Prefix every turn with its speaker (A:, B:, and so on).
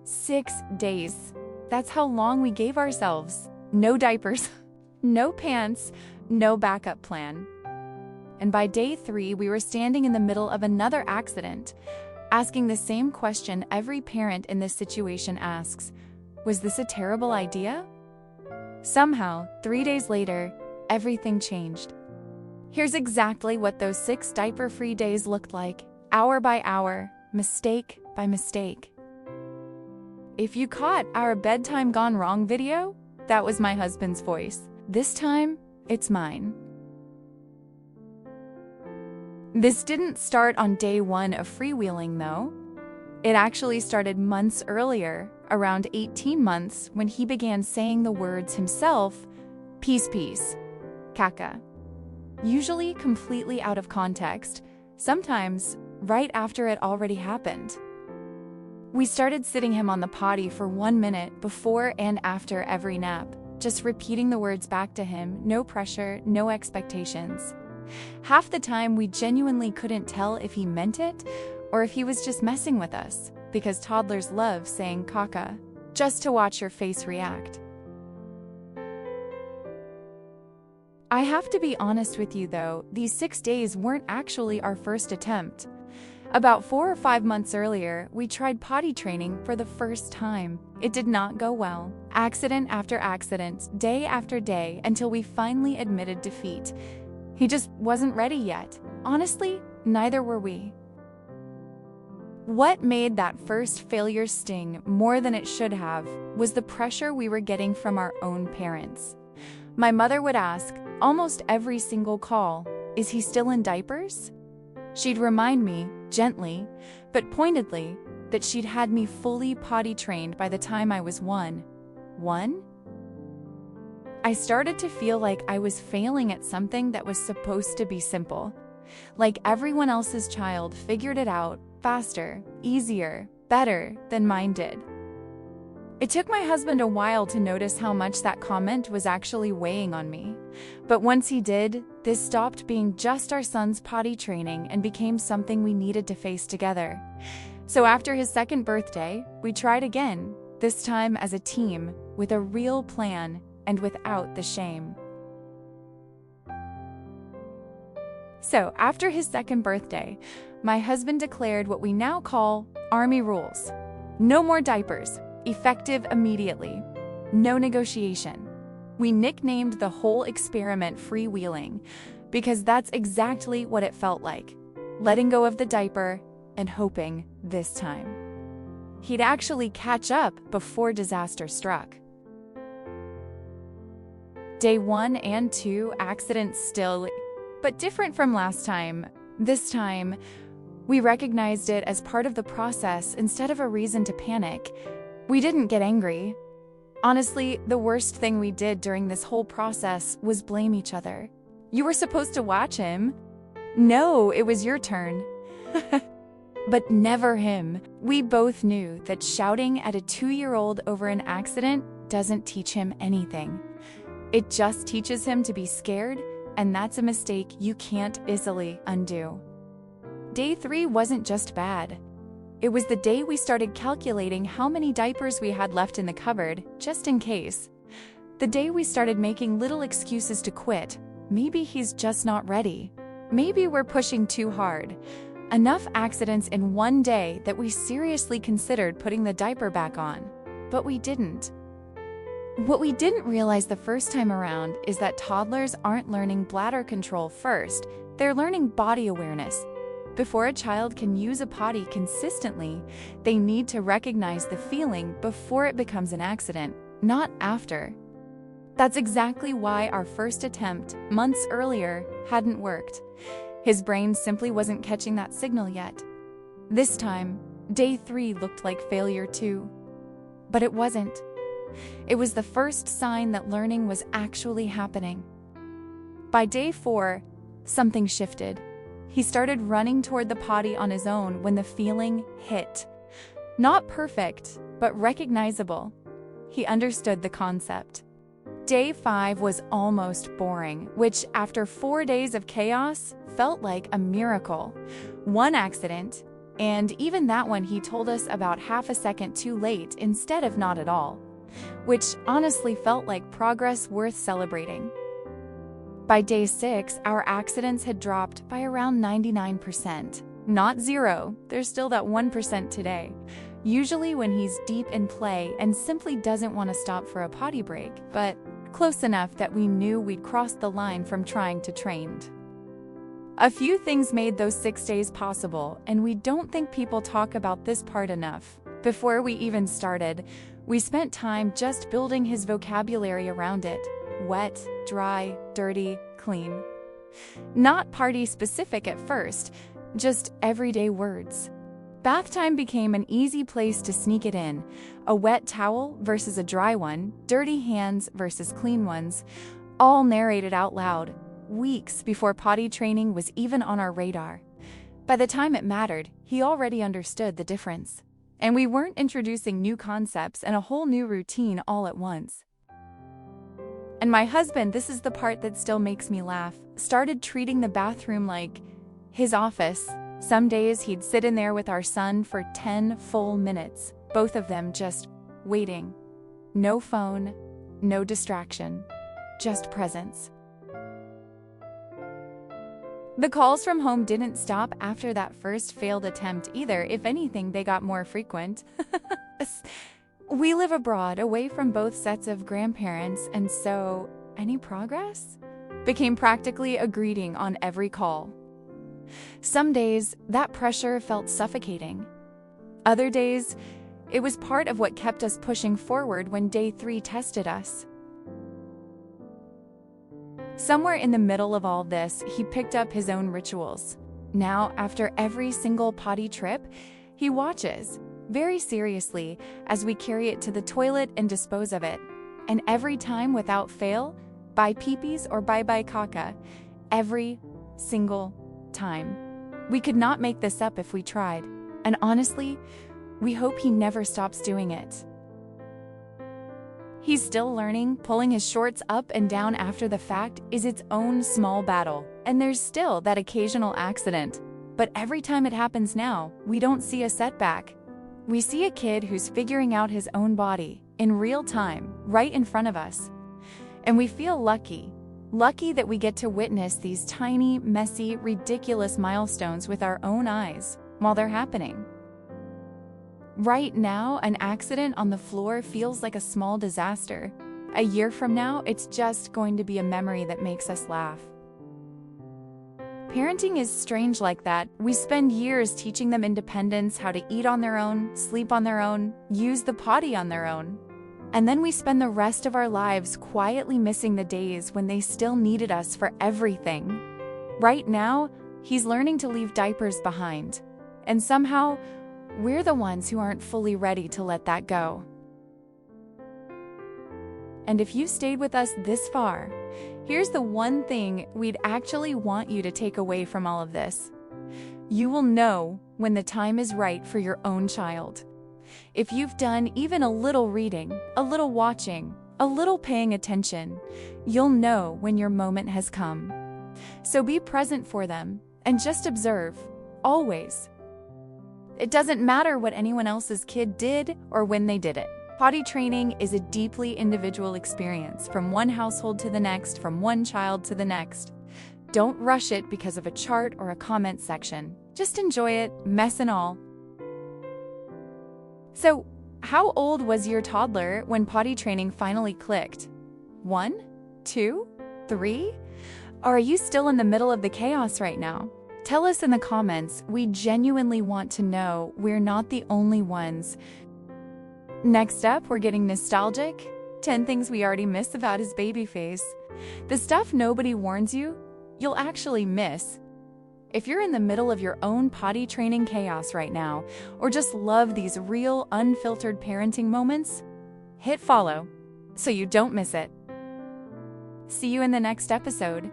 A: 6 days. That's how long we gave ourselves. No diapers, no pants, no backup plan. And by day 3, we were standing in the middle of another accident, asking the same question every parent in this situation asks: was this a terrible idea? Somehow, 3 days later, everything changed. Here's exactly what those 6 diaper-free days looked like, hour by hour, mistake by mistake. If you caught our bedtime gone wrong video, that was my husband's voice. This time, it's mine. This didn't start on day 1 of freewheeling, though. It actually started months earlier, around 18 months, when he began saying the words himself, peace, peace, Kaka. Usually completely out of context, sometimes right after it already happened. We started sitting him on the potty for 1 minute before and after every nap, just repeating the words back to him, no pressure, no expectations. Half the time, we genuinely couldn't tell if he meant it or if he was just messing with us, because toddlers love saying Kaka, just to watch your face react. I have to be honest with you though, these 6 days weren't actually our first attempt. About 4 or 5 months earlier, we tried potty training for the first time. It did not go well. Accident after accident, day after day, until we finally admitted defeat. He just wasn't ready yet. Honestly, neither were we. What made that first failure sting more than it should have was the pressure we were getting from our own parents. My mother would ask, almost every single call, "Is he still in diapers?" She'd remind me, gently, but pointedly, that she'd had me fully potty trained by the time I was 1. 1? I started to feel like I was failing at something that was supposed to be simple. Like everyone else's child figured it out faster, easier, better than mine did. It took my husband a while to notice how much that comment was actually weighing on me. But once he did, this stopped being just our son's potty training and became something we needed to face together. So after his 2nd birthday, we tried again, this time as a team, with a real plan and without the shame. So after his 2nd birthday, my husband declared what we now call Army rules. No more diapers. Effective immediately. No negotiation. We nicknamed the whole experiment freewheeling because that's exactly what it felt like. Letting go of the diaper and hoping this time he'd actually catch up before disaster struck. Day 1 and 2 accidents still, but different from last time. This time, we recognized it as part of the process instead of a reason to panic. We didn't get angry. Honestly, the worst thing we did during this whole process was blame each other. You were supposed to watch him. No, it was your turn. But never him. We both knew that shouting at a 2-year-old over an accident doesn't teach him anything. It just teaches him to be scared, and that's a mistake you can't easily undo. Day 3 wasn't just bad. It was the day we started calculating how many diapers we had left in the cupboard, just in case. The day we started making little excuses to quit. Maybe he's just not ready. Maybe we're pushing too hard. Enough accidents in one day that we seriously considered putting the diaper back on. But we didn't. What we didn't realize the first time around is that toddlers aren't learning bladder control first. They're learning body awareness. Before a child can use a potty consistently, they need to recognize the feeling before it becomes an accident, not after. That's exactly why our first attempt, months earlier, hadn't worked. His brain simply wasn't catching that signal yet. This time, day 3 looked like failure too. But it wasn't. It was the first sign that learning was actually happening. By day 4, something shifted. He started running toward the potty on his own when the feeling hit. Not perfect, but recognizable. He understood the concept. Day 5 was almost boring, which after 4 days of chaos felt like a miracle. 1 accident, And even that one he told us about half a second too late instead of not at all, which honestly felt like progress worth celebrating. By day 6, our accidents had dropped by around 99%. Not zero, there's still that 1% today. Usually when he's deep in play and simply doesn't want to stop for a potty break, but close enough that we knew we'd crossed the line from trying to trained. A few things made those 6 days possible, and we don't think people talk about this part enough. Before we even started, we spent time just building his vocabulary around it. Wet, dry, dirty, clean. Not party-specific at first, just everyday words. Bath time became an easy place to sneak it in. A wet towel versus a dry one, dirty hands versus clean ones, all narrated out loud, weeks before potty training was even on our radar. By the time it mattered, he already understood the difference. And we weren't introducing new concepts and a whole new routine all at once. And my husband, this is the part that still makes me laugh, started treating the bathroom like his office. Some days he'd sit in there with our son for 10 full minutes, both of them just waiting. No phone, no distraction, just presence. The calls from home didn't stop after that first failed attempt either. If anything, they got more frequent. We live abroad, away from both sets of grandparents, and so any progress became practically a greeting on every call. Some days, that pressure felt suffocating. Other days, it was part of what kept us pushing forward when day 3 tested us. Somewhere in the middle of all this, he picked up his own rituals. Now, after every single potty trip, he watches, very seriously, as we carry it to the toilet and dispose of it. And every time without fail, bye peepees or bye-bye Kaka. Every single time. We could not make this up if we tried. And honestly, we hope he never stops doing it. He's still learning. Pulling his shorts up and down after the fact is its own small battle. And there's still that occasional accident. But every time it happens now, we don't see a setback. We see a kid who's figuring out his own body in real time, right in front of us. And we feel lucky that we get to witness these tiny, messy, ridiculous milestones with our own eyes while they're happening. Right now, an accident on the floor feels like a small disaster. A year from now, it's just going to be a memory that makes us laugh. Parenting is strange like that. We spend years teaching them independence, how to eat on their own, sleep on their own, use the potty on their own. And then we spend the rest of our lives quietly missing the days when they still needed us for everything. Right now, he's learning to leave diapers behind. And somehow, we're the ones who aren't fully ready to let that go. And if you stayed with us this far, here's the one thing we'd actually want you to take away from all of this. You will know when the time is right for your own child. If you've done even a little reading, a little watching, a little paying attention, you'll know when your moment has come. So be present for them and just observe, always. It doesn't matter what anyone else's kid did or when they did it. Potty training is a deeply individual experience, from one household to the next, from one child to the next. Don't rush it because of a chart or a comment section. Just enjoy it, mess and all. So, how old was your toddler when potty training finally clicked? 1? 2? 3? Or are you still in the middle of the chaos right now? Tell us in the comments. We genuinely want to know we're not the only ones. Next up, we're getting nostalgic. 10 things we already miss about his baby face. The stuff nobody warns you, you'll actually miss. If you're in the middle of your own potty training chaos right now, or just love these real, unfiltered parenting moments, hit follow so you don't miss it. See you in the next episode.